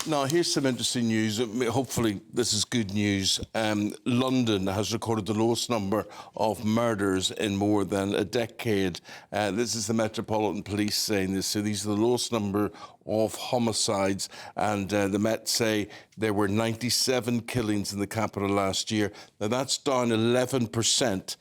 Now, here's some interesting news. Hopefully, this is good news. London has recorded the lowest number of murders in more than a decade. This is the Metropolitan Police saying this. So these are the lowest number of homicides. And the Met say there were 97 killings in the capital last year. Now, that's down 11%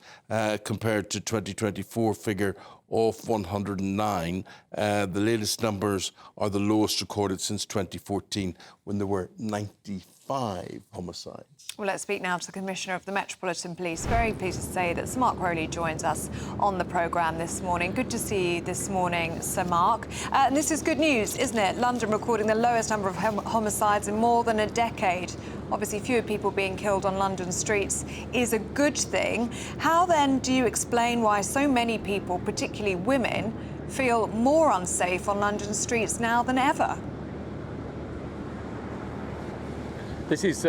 compared to 2024 figure of 109. The latest numbers are the lowest recorded since 2014, when there were 95 homicides. Well, let's speak now to the Commissioner of the Metropolitan Police. Very pleased to say that Sir Mark Rowley joins us on the programme this morning. Good to see you this morning, Sir Mark. And this is good news, isn't it? London recording the lowest number of homicides in more than a decade. Obviously, fewer people being killed on London streets is a good thing. How then do you explain why so many people, particularly women, feel more unsafe on London streets now than ever? This is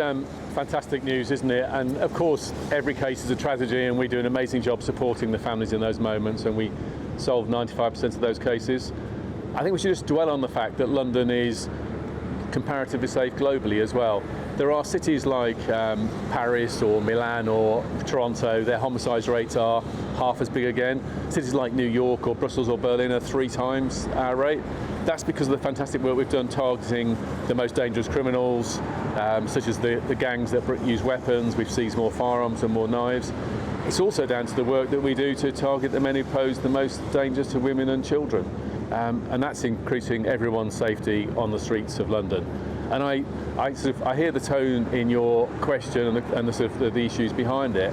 fantastic news, isn't it? And of course, every case is a tragedy, and we do an amazing job supporting the families in those moments, and we solve 95% of those cases. I think we should just dwell on the fact that London is comparatively safe globally as well. There are cities like Paris or Milan or Toronto, their homicide rates are half as big again. Cities like New York or Brussels or Berlin are 3 times our rate. That's because of the fantastic work we've done targeting the most dangerous criminals, such as the gangs that use weapons. We've seized more firearms and more knives. It's also down to the work that we do to target the men who pose the most danger to women and children. And that's increasing everyone's safety on the streets of London. And I hear the tone in your question and the issues behind it.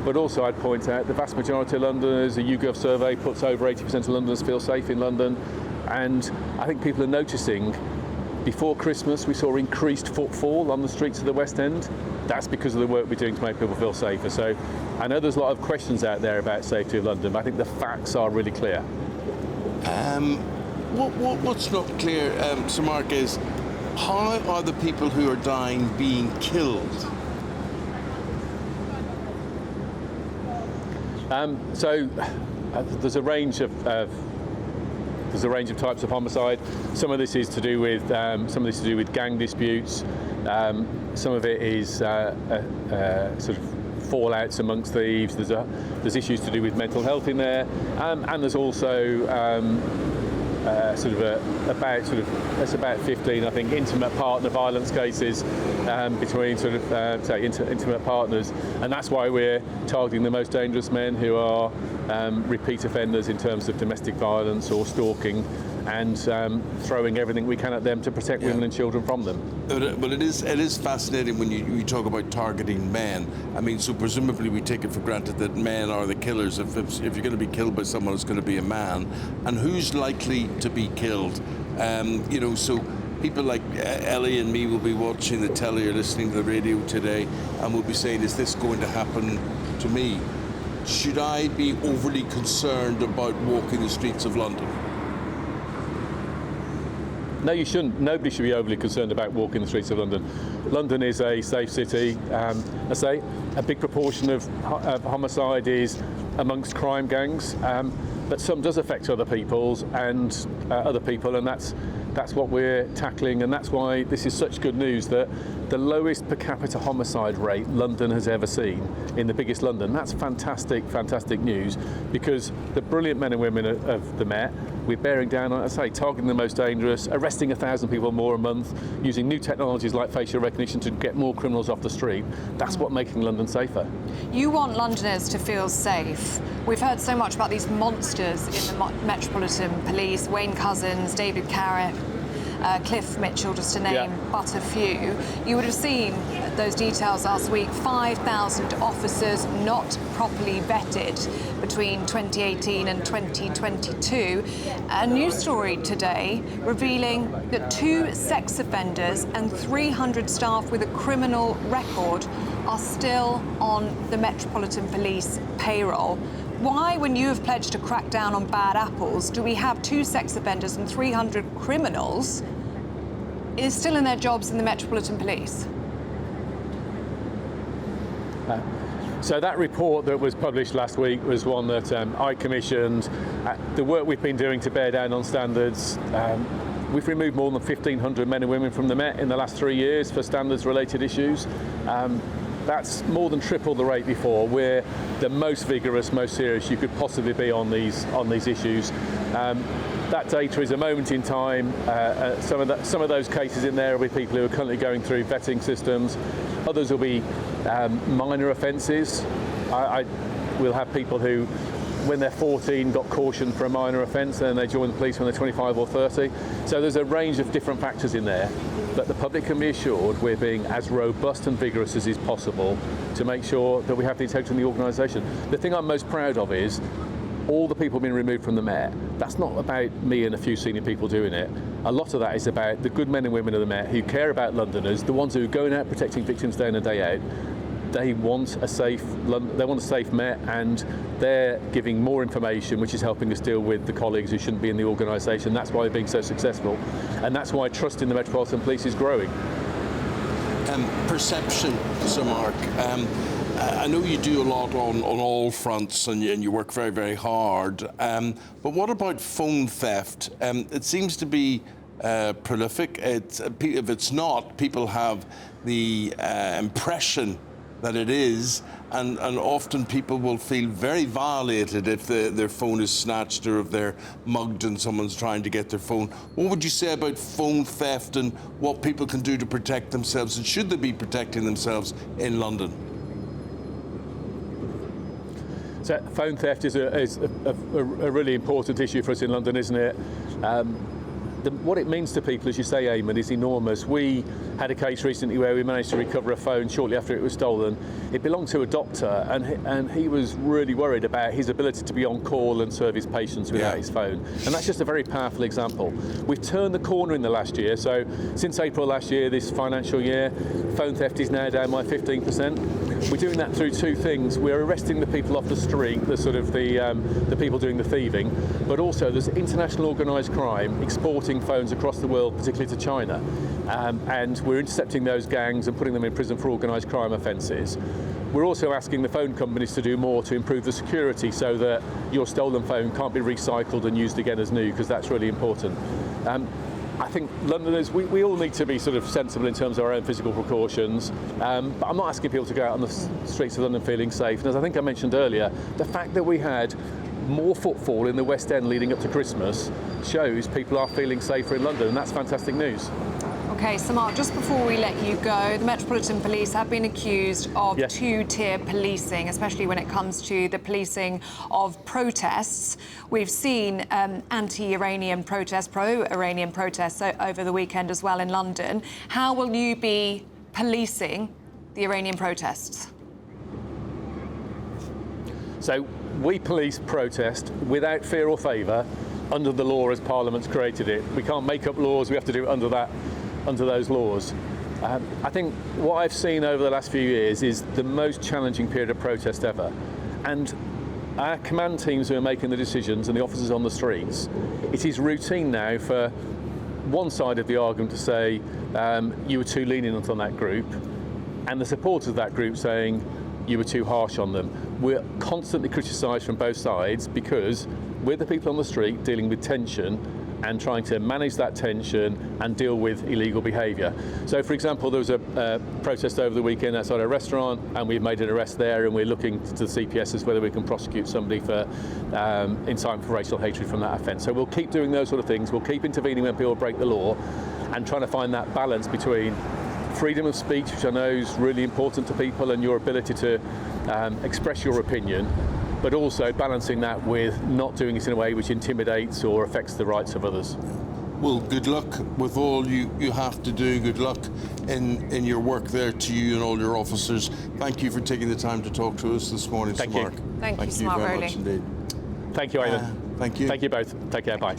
But also I'd point out the vast majority of Londoners, a YouGov survey puts over 80% of Londoners feel safe in London. And I think people are noticing. Before Christmas, we saw increased footfall on the streets of the West End. That's because of the work we're doing to make people feel safer. So I know there's a lot of questions out there about safety of London, but I think the facts are really clear. What's not clear, Sir Mark, is how are the people who are dying being killed? There's a range of types of homicide. Some of this is to do with gang disputes. Some of it is sort of fallouts amongst thieves. There's issues to do with mental health in there, and there's also about 15, I think, intimate partner violence cases between intimate partners, and that's why we're targeting the most dangerous men who are repeat offenders in terms of domestic violence or stalking, and throwing everything we can at them to protect women and children from them. But it is fascinating when you talk about targeting men. I mean, so presumably we take it for granted that men are the killers. If you're going to be killed by someone, it's going to be a man. And who's likely to be killed? So people like Ellie and me will be watching the telly or listening to the radio today, and we'll be saying, is this going to happen to me? Should I be overly concerned about walking the streets of London? No, you shouldn't. Nobody should be overly concerned about walking the streets of London. London is a safe city. I say a big proportion of homicide is amongst crime gangs, but some does affect other people, and that's what we're tackling, and that's why this is such good news that the lowest per capita homicide rate London has ever seen in the biggest London. That's fantastic, fantastic news, because the brilliant men and women of the Met, we're bearing down on, targeting the most dangerous, arresting 1,000 people more a month, using new technologies like facial recognition to get more criminals off the street. That's what's making London safer. You want Londoners to feel safe. We've heard so much about these monsters in the Metropolitan Police, Wayne Couzens, David Carrick, Cliff Mitchell, just to name but a few. You would have seen those details last week. 5,000 officers not properly vetted between 2018 and 2022. A news story today revealing that 2 sex offenders and 300 staff with a criminal record are still on the Metropolitan Police payroll. Why, when you have pledged to crack down on bad apples, do we have 2 sex offenders and 300 criminals is still in their jobs in the Metropolitan Police? So that report that was published last week was one that I commissioned. The work we've been doing to bear down on standards We've removed more than 1,500 men and women from the Met in the last 3 years for standards-related issues. That's more than triple the rate before. We're the most vigorous, most serious you could possibly be on these issues. That data is a moment in time. Some of those cases in there will be people who are currently going through vetting systems. Others will be minor offences. We'll have people who, when they're 14, got cautioned for a minor offence, and they join the police when they're 25 or 30. So there's a range of different factors in there. But the public can be assured we're being as robust and vigorous as is possible to make sure that we have the integrity in the organisation. The thing I'm most proud of is all the people being removed from the Met. That's not about me and a few senior people doing it. A lot of that is about the good men and women of the Met who care about Londoners, the ones who are going out protecting victims day in and day out. They want a safe Met, and they're giving more information, which is helping us deal with the colleagues who shouldn't be in the organisation. That's why they're being so successful, and that's why trust in the Metropolitan Police is growing. Perception, Sir Mark. I know you do a lot on all fronts, and you work very, very hard. But what about phone theft? It seems to be prolific. If it's not, people have the impression that it is, and often people will feel very violated if their phone is snatched or if they're mugged and someone's trying to get their phone. What would you say about phone theft and what people can do to protect themselves, and should they be protecting themselves in London? So phone theft is a really important issue for us in London, isn't it? What it means to people, as you say, Eamon, is enormous. We had a case recently where we managed to recover a phone shortly after it was stolen. It belonged to a doctor, and he was really worried about his ability to be on call and serve his patients without his phone. And that's just a very powerful example. We've turned the corner in the last year. So since April last year, this financial year, phone theft is now down by 15%. We're doing that through two things. We're arresting the people off the street, the people doing the thieving, but also there's international organised crime exporting phones across the world, particularly to China. And we're intercepting those gangs and putting them in prison for organised crime offences. We're also asking the phone companies to do more to improve the security so that your stolen phone can't be recycled and used again as new, because that's really important. I think Londoners, we all need to be sort of sensible in terms of our own physical precautions, but I'm not asking people to go out on the streets of London feeling safe. And as I think I mentioned earlier, the fact that we had more footfall in the West End leading up to Christmas shows people are feeling safer in London, and that's fantastic news. OK, so Mark, just before we let you go, the Metropolitan Police have been accused of two-tier policing, especially when it comes to the policing of protests. We've seen anti-Iranian protests, pro-Iranian protests over the weekend as well in London. How will you be policing the Iranian protests? So we police protest without fear or favour under the law as Parliament's created it. We can't make up laws, we have to do it under those laws. I think what I've seen over the last few years is the most challenging period of protest ever. And our command teams who are making the decisions and the officers on the streets, it is routine now for one side of the argument to say you were too lenient on that group, and the supporters of that group saying you were too harsh on them. We're constantly criticised from both sides because we're the people on the street dealing with tension and trying to manage that tension and deal with illegal behaviour. So, for example, there was a protest over the weekend outside a restaurant, and we've made an arrest there, and we're looking to the CPS as whether we can prosecute somebody for incitement for racial hatred from that offence. So we'll keep doing those sort of things. We'll keep intervening when people break the law, and trying to find that balance between freedom of speech, which I know is really important to people, and your ability to express your opinion, but also balancing that with not doing it in a way which intimidates or affects the rights of others. Well, good luck with all you have to do. Good luck in your work there to you and all your officers. Thank you for taking the time to talk to us this morning, Sir Mark. Thank you, Mark very Rowley. much indeed. Thank you, Aidan. Thank you. Thank you both. Take care. Bye.